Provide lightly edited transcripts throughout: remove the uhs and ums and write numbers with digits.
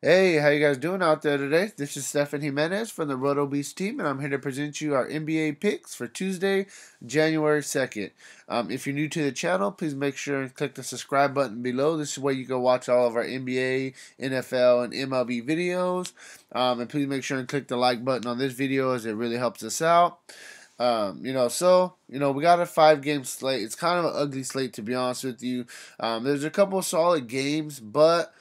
Hey, how you guys doing out there today? This is Stefan Jimenez from the Roto Beast team, and I'm here to present you our NBA picks for Tuesday, January 2nd. If you're new to the channel, please make sure and click the subscribe button below. This is where you can watch all of our NBA, NFL, and MLB videos. And please make sure and click the like button on this video as it really helps us out. We got a 5-game slate. It's kind of an ugly slate, to be honest with you. There's a couple of solid games, but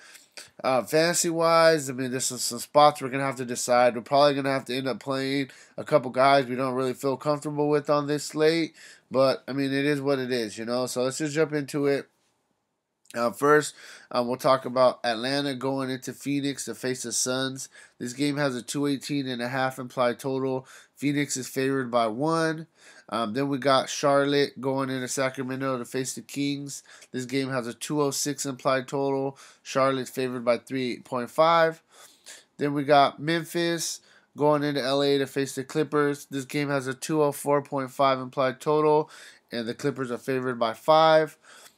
fantasy wise, I mean, there's some spots we're gonna have to decide. We're probably gonna have to end up playing a couple guys we don't really feel comfortable with on this slate, but I mean, it is what it is, you know. So let's just jump into it. First, we'll talk about Atlanta going into Phoenix to face the Suns. This game has a 218.5 implied total. Phoenix is favored by 1. Then we got Charlotte going into Sacramento to face the Kings. This game has a 206 implied total. Charlotte's favored by 3.5. Then we got Memphis going into LA to face the Clippers. This game has a 204.5 implied total, and the Clippers are favored by 5.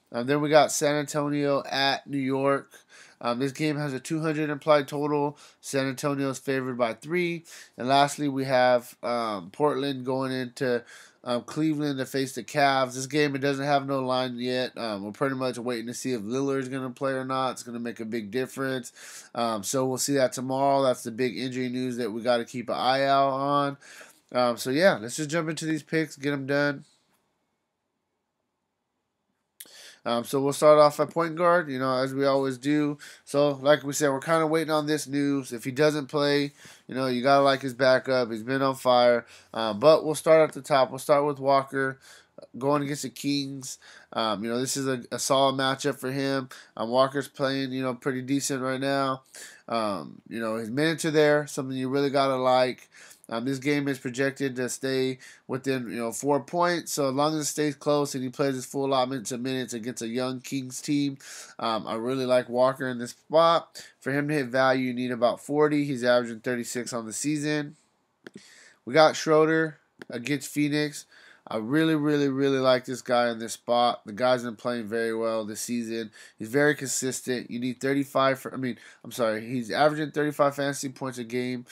Then we got San Antonio at New York. This game has a 200 implied total. San Antonio is favored by 3. And lastly, we have Portland going into Cleveland to face the Cavs. This game, it doesn't have no line yet. We're pretty much waiting to see if Lillard's going to play or not. It's going to make a big difference. So we'll see that tomorrow. That's the big injury news that we got to keep an eye out on. So yeah, let's just jump into these picks, get them done. So we'll start off at point guard, as we always do. So, like we said, we're kind of waiting on this news. If he doesn't play, you got to like his backup. He's been on fire. But we'll start at the top. We'll start with Walker going against the Kings. This is a solid matchup for him. Walker's playing, pretty decent right now. His minutes are there, something you really got to like. This game is projected to stay within 4 points. So as long as it stays close and he plays his full allotment of minutes against a young Kings team, I really like Walker in this spot. For him to hit value, you need about 40. He's averaging 36 on the season. We got Schroder against Phoenix. I really, really, really like this guy in this spot. The guy's been playing very well this season. He's very consistent. You need 35 he's averaging 35 fantasy points a game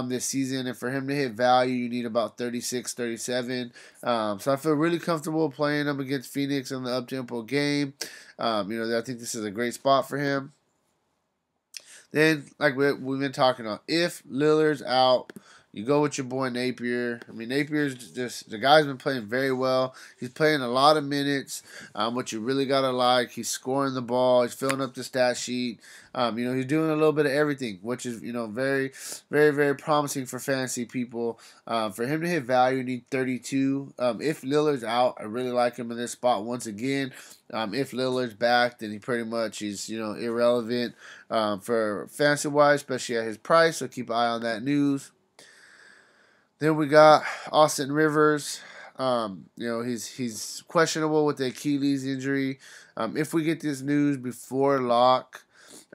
this season. And for him to hit value, you need about 36, 37. So I feel really comfortable playing him against Phoenix in the up-tempo game. I think this is a great spot for him. Then, like we've been talking about, if Lillard's out, you go with your boy Napier. I mean, Napier's just, the guy's been playing very well. He's playing a lot of minutes, what you really got to like. He's scoring the ball. He's filling up the stat sheet. He's doing a little bit of everything, which is, very, very, very promising for fantasy people. For him to hit value, you need 32. If Lillard's out, I really like him in this spot once again. If Lillard's back, then he pretty much is, irrelevant for fantasy-wise, especially at his price. So keep an eye on that news. Then we got Austin Rivers. He's questionable with the Achilles injury. If we get this news before lock,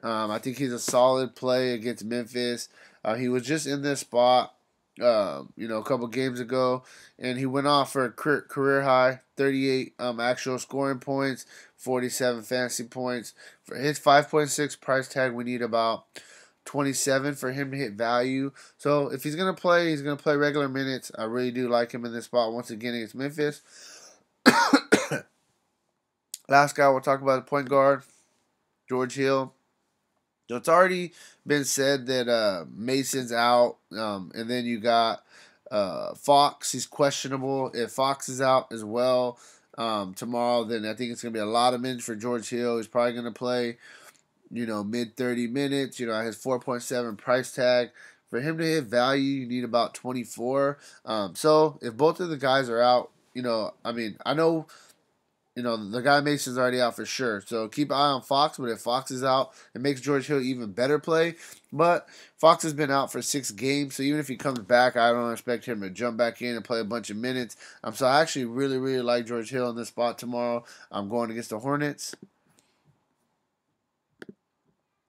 I think he's a solid play against Memphis. He was just in this spot, a couple games ago, and he went off for a career high, 38 actual scoring points, 47 fantasy points. For his 5.6 price tag, we need about 27 for him to hit value. So if he's going to play, he's going to play regular minutes. I really do like him in this spot once again against Memphis. Last guy we'll talk about, the point guard, George Hill. So it's already been said that Mason's out, and then you got Fox. He's questionable. If Fox is out as well tomorrow, then I think it's going to be a lot of minutes for George Hill. He's probably going to play mid 30 minutes. His 4.7 price tag. For him to hit value, you need about 24. So if both of the guys are out, I know, the guy Mason's already out for sure. So keep an eye on Fox. But if Fox is out, it makes George Hill even better play. But Fox has been out for 6 games. So even if he comes back, I don't expect him to jump back in and play a bunch of minutes. So I actually really, really like George Hill in this spot tomorrow. I'm going against the Hornets.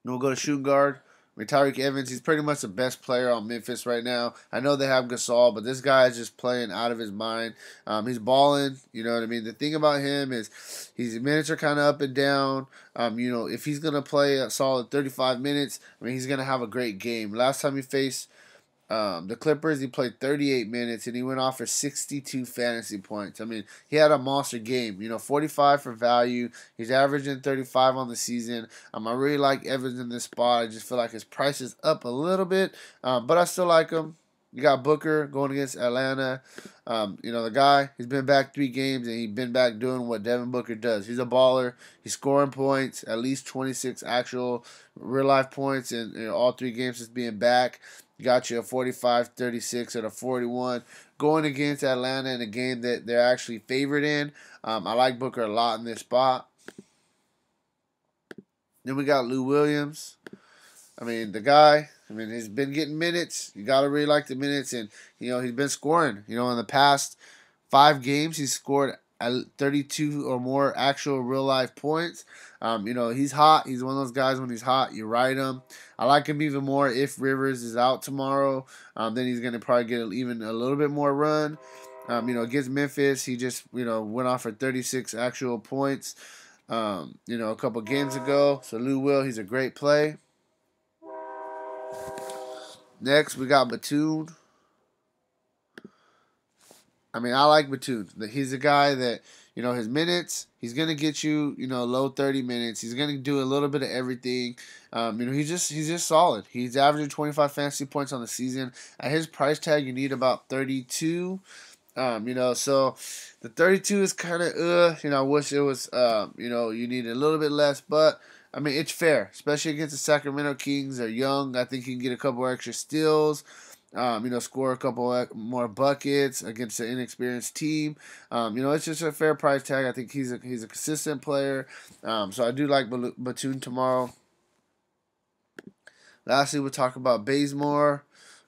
We'll go to shooting guard. I mean, Tyreke Evans, he's pretty much the best player on Memphis right now. I know they have Gasol, but this guy is just playing out of his mind. He's balling, you know what I mean? The thing about him is his minutes are kind of up and down. If he's going to play a solid 35 minutes, I mean, he's going to have a great game. Last time he faced the Clippers, he played 38 minutes, and he went off for 62 fantasy points. I mean, he had a monster game. 45 for value. He's averaging 35 on the season. I really like Evans in this spot. I just feel like his price is up a little bit, but I still like him. You got Booker going against Atlanta. The guy, he's been back 3 games, and he's been back doing what Devin Booker does. He's a baller. He's scoring points, at least 26 actual real-life points in all 3 games since being back. Got you a 45, 36, and a 41. Going against Atlanta in a game that they're actually favored in. I like Booker a lot in this spot. Then we got Lou Williams. I mean, the guy, he's been getting minutes. You got to really like the minutes. And, he's been scoring. In the past 5 games, he's scored 32 or more actual real-life points. He's hot. He's one of those guys, when he's hot, you ride him. I like him even more if Rivers is out tomorrow. Then he's going to probably get even a little bit more run. Against Memphis, he just, went off for 36 actual points, a couple games ago. So Lou Will, he's a great play. Next, we got Batum. I like Batum. He's a guy that, his minutes, he's going to get you, low 30 minutes. He's going to do a little bit of everything. He's just solid. He's averaging 25 fantasy points on the season. At his price tag, you need about 32. So the 32 is kind of, I wish it was, you need a little bit less, but it's fair, especially against the Sacramento Kings. They're young. I think he can get a couple extra steals. Score a couple more buckets against an inexperienced team. It's just a fair price tag. I think he's a consistent player. So I do like Batum tomorrow. Lastly, we'll talk about Bazemore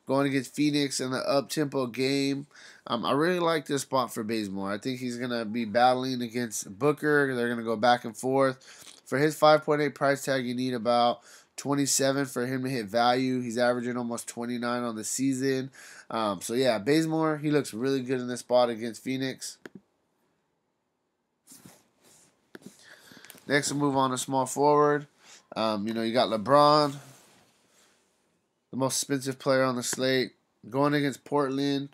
going against Phoenix in the up-tempo game. I really like this spot for Bazemore. I think he's going to be battling against Booker. They're going to go back and forth. For his 5.8 price tag, you need about 27 for him to hit value. He's averaging almost 29 on the season. So yeah, Bazemore, he looks really good in this spot against Phoenix. Next, we'll move on to small forward. You got LeBron, the most expensive player on the slate, going against Portland.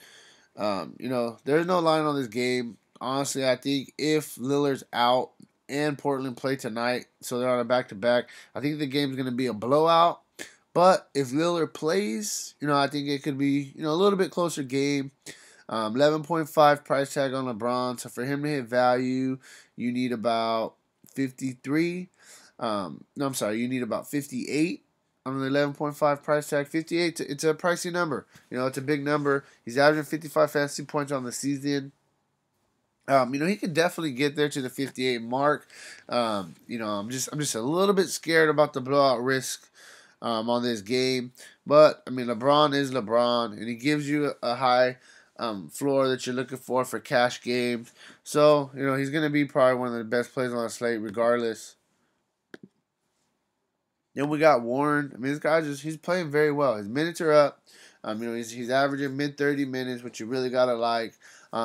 There's no line on this game. Honestly, I think if Lillard's out and Portland play tonight, so they're on a back-to-back, I think the game's going to be a blowout. But if Lillard plays, I think it could be, a little bit closer game. 11.5 price tag on LeBron. So for him to hit value, you need about 53. You need about 58 on the 11.5 price tag. 58, it's a pricey number. It's a big number. He's averaging 55 fantasy points on the season. He could definitely get there to the 58 mark. I'm just a little bit scared about the blowout risk on this game. But LeBron is LeBron, and he gives you a high floor that you're looking for cash games. So he's gonna be probably one of the best players on the slate, regardless. Then we got Warren. This guy he's playing very well. His minutes are up. He's averaging mid-30 minutes, which you really gotta like.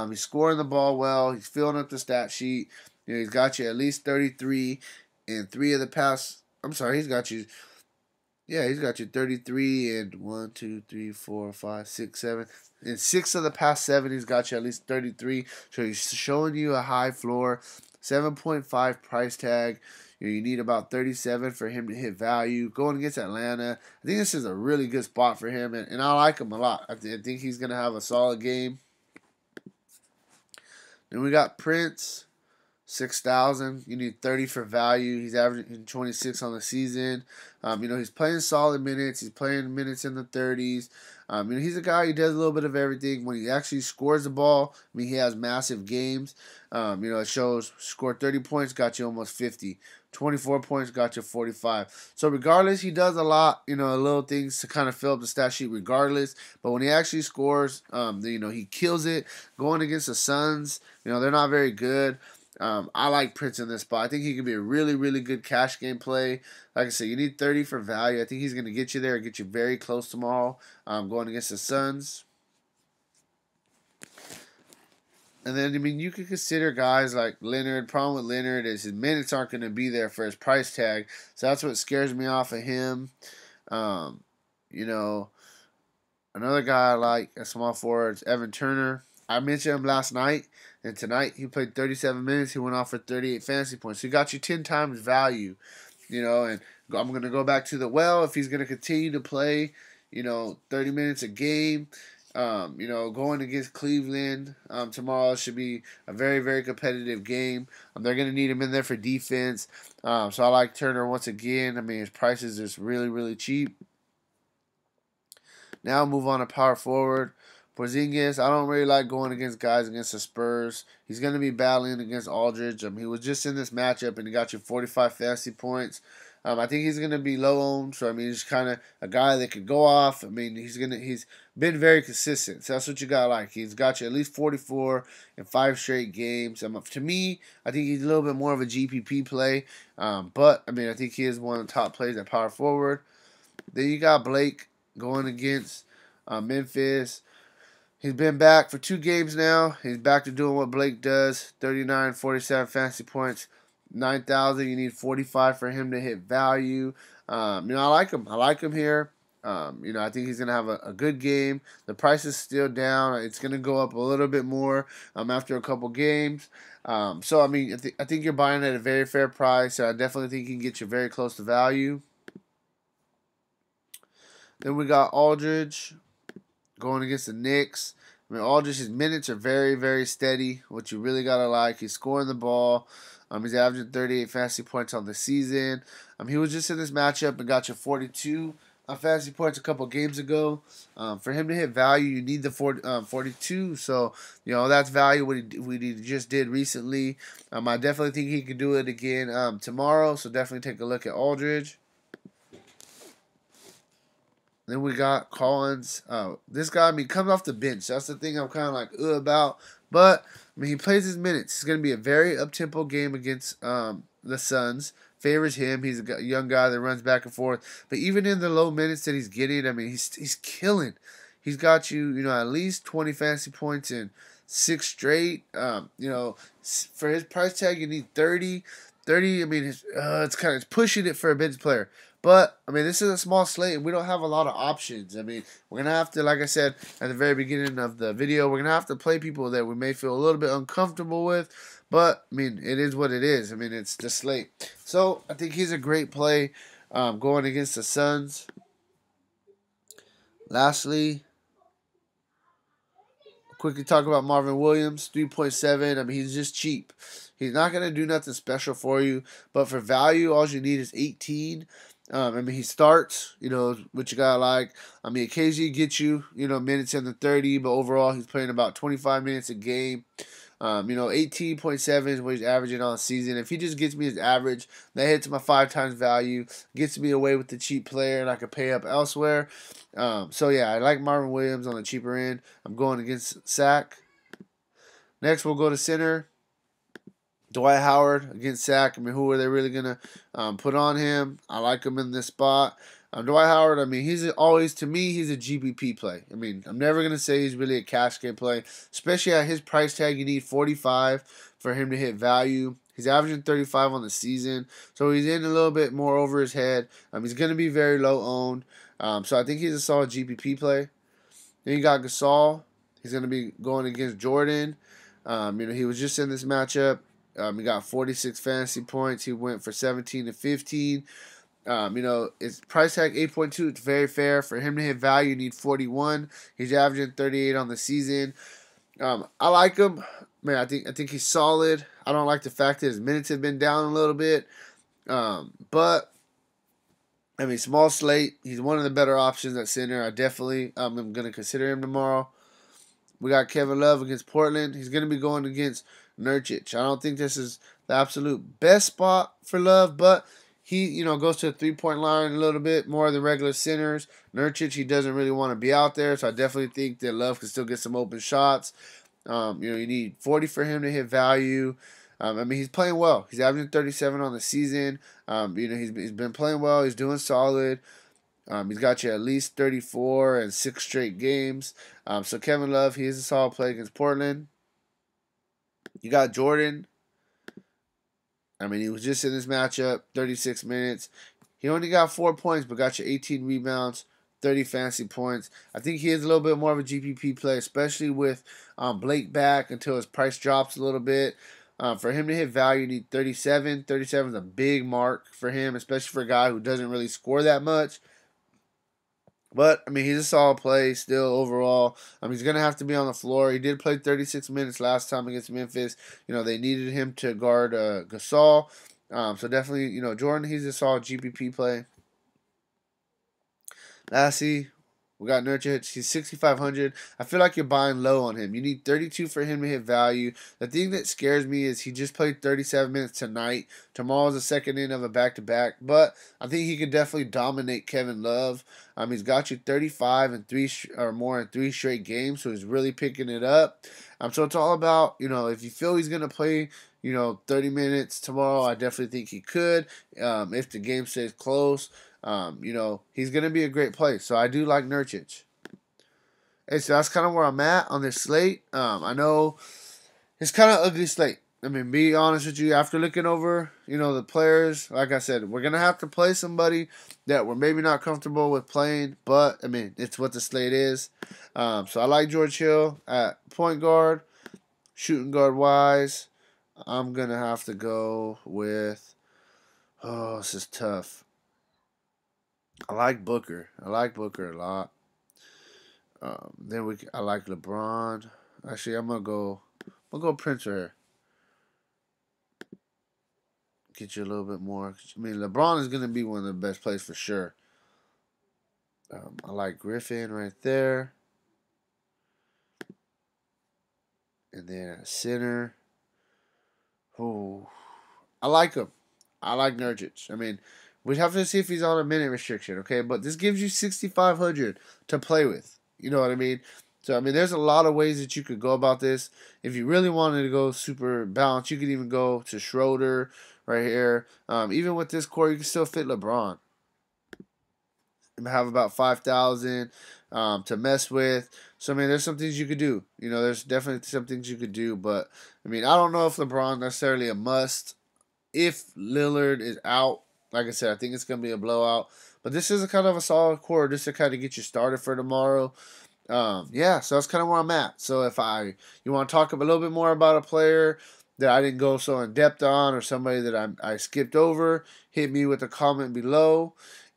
He's scoring the ball well. He's filling up the stat sheet. He's got you at least 33 in 3 of the past. He's got you. Yeah, he's got you 33 and 1, 2, 3, 4, 5, 6, 7. In 6 of the past 7, he's got you at least 33. So he's showing you a high floor. 7.5 price tag. You need about 37 for him to hit value. Going against Atlanta, I think this is a really good spot for him, and I like him a lot. I think he's going to have a solid game. Then we got Prince, 6,000. You need 30 for value. He's averaging 26 on the season. He's playing solid minutes. He's playing minutes in the 30s. He's a guy who does a little bit of everything. When he actually scores the ball, he has massive games. It shows scored 30 points, got you almost 50. 24 points, got you 45. So regardless, he does a lot, little things to kind of fill up the stat sheet regardless. But when he actually scores, he kills it. Going against the Suns, they're not very good. I like Prince in this spot. I think he can be a really, really good cash game play. Like I said, you need 30 for value. I think he's going to get you there, get you very close tomorrow going against the Suns. And then, I mean, you could consider guys like Leonard. Problem with Leonard is his minutes aren't going to be there for his price tag. So that's what scares me off of him. You know, another guy I like a small forward is Evan Turner. I mentioned him last night, and tonight he played 37 minutes. He went off for 38 fantasy points. So he got you 10 times value, and I'm going to go back to the well if he's going to continue to play, 30 minutes a game. Going against Cleveland tomorrow should be a very, very competitive game. They're going to need him in there for defense. So I like Turner once again. I mean, his price is just really, really cheap. Now I'll move on to power forward. Porzingis, I don't really like going against guys against the Spurs. He's going to be battling against Aldridge. He was just in this matchup, and he got you 45 fantasy points. I think he's going to be low owned, so he's kind of a guy that could go off. He's been very consistent, so that's what you got to like. He's got you at least 44 in 5 straight games. To me, I think he's a little bit more of a GPP play, but I think he is one of the top plays at power forward. Then you got Blake going against Memphis. He's been back for 2 games now. He's back to doing what Blake does. 39, 47 fantasy points. 9,000. You need 45 for him to hit value. I like him. I like him here. I think he's going to have a good game. The price is still down. It's going to go up a little bit more after a couple games. I think you're buying at a very fair price. I definitely think he can get you very close to value. Then we got Aldridge going against the Knicks. Aldridge's minutes are very, very steady, which you really got to like. He's scoring the ball. He's averaging 38 fantasy points on the season. He was just in this matchup and got you 42 fantasy points a couple games ago. For him to hit value, you need the 42. So, that's value what he just did recently. I definitely think he could do it again tomorrow. So definitely take a look at Aldridge. Then we got Collins. This guy, comes off the bench. That's the thing I'm kind of like about. But, he plays his minutes. It's going to be a very up-tempo game against the Suns. Favors him. He's a young guy that runs back and forth. But even in the low minutes that he's getting, he's killing. He's got you, at least 20 fantasy points in 6 straight. For his price tag, you need 30. 30, it's pushing it for a bench player. But, this is a small slate, and we don't have a lot of options. We're going to have to, like I said at the very beginning of the video, we're going to have to play people that we may feel a little bit uncomfortable with. But, it is what it is. It's the slate. So, I think he's a great play going against the Suns. Lastly, quickly talk about Marvin Williams, 3.7. He's just cheap. He's not going to do nothing special for you. But for value, all you need is 18. He starts, what you got to like. Occasionally gets you, minutes in the 30, but overall he's playing about 25 minutes a game. 18.7 is what he's averaging on the season. If he just gets me his average, that hits my 5 times value, gets me away with the cheap player, and I could pay up elsewhere. I like Marvin Williams on the cheaper end. I'm going against Sack. Next, we'll go to center. Dwight Howard against Sack. Who are they really going to put on him? I like him in this spot. Dwight Howard, he's always, to me, he's a GPP play. I'm never going to say he's really a cash game play, especially at his price tag. You need 45 for him to hit value. He's averaging 35 on the season, so he's in a little bit more over his head. He's going to be very low owned, so I think he's a solid GPP play. Then you got Gasol. He's going to be going against Jordan. He was just in this matchup. He got 46 fantasy points. He went for 17 to 15. His price tag 8.2. It's very fair. For him to hit value, you need 41. He's averaging 38 on the season. I like him. I think he's solid. I don't like the fact that his minutes have been down a little bit. But small slate. He's one of the better options at center. I definitely am going to consider him tomorrow. We got Kevin Love against Portland. He's going to be going against Nurkic. I don't think this is the absolute best spot for Love, but he, goes to the 3-point line a little bit more than regular centers. Nurkic, he doesn't really want to be out there, so I definitely think that Love can still get some open shots. You need 40 for him to hit value. I mean, he's playing well. He's averaging 37 on the season. He's been playing well. He's doing solid. He's got you at least 34 and 6 straight games. So Kevin Love, he is a solid play against Portland. You got Jordan. I mean, he was just in this matchup, 36 minutes. He only got 4 points, but got you 18 rebounds, 30 fantasy points. I think he is a little bit more of a GPP play, especially with Blake back until his price drops a little bit. For him to hit value, you need 37. 37 is a big mark for him, especially for a guy who doesn't really score that much. But, I mean, he's a solid play still overall. He's going to have to be on the floor. He did play 36 minutes last time against Memphis. They needed him to guard Gasol. So, definitely, Jordan, he's a solid GPP play. Lastly, we got Nurkic. He's 6,500. I feel like you're buying low on him. You need 32 for him to hit value. The thing that scares me is he just played 37 minutes tonight. Tomorrow's the second in of a back-to-back. But I think he could definitely dominate Kevin Love. He's got you 35 and 3 or more in 3 straight games, so he's really picking it up. So it's all about, if you feel he's going to play, 30 minutes tomorrow, I definitely think he could. If the game stays close. He's going to be a great play. So I do like Nurkic. Hey, so that's kind of where I'm at on this slate. I know it's kind of ugly slate. Be honest with you, after looking over, the players, like I said, we're going to have to play somebody that we're maybe not comfortable with playing, but, it's what the slate is. So I like George Hill at point guard. Shooting guard wise, I'm going to have to go with, this is tough. I like Booker. I like Booker a lot. I like LeBron. Actually, I'm gonna go Prince right here. Get you a little bit more. LeBron is gonna be one of the best plays for sure. I like Griffin right there, and then at center. Oh, I like him. I like Nurkic. We'd have to see if he's on a minute restriction, okay? But this gives you 6,500 to play with. You know what I mean? So, there's a lot of ways that you could go about this. If you really wanted to go super balanced, you could even go to Schroder right here. Even with this core, you can still fit LeBron. You have about 5,000 to mess with. So, there's some things you could do. There's definitely some things you could do. But, I don't know if LeBron necessarily a must. If Lillard is out, like I said, I think it's going to be a blowout. But this is a kind of a solid core just to kind of get you started for tomorrow. So that's kind of where I'm at. So if you want to talk a little bit more about a player that I didn't go so in depth on or somebody that I skipped over, hit me with a comment below.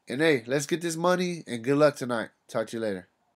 And hey, let's get this money and good luck tonight. Talk to you later.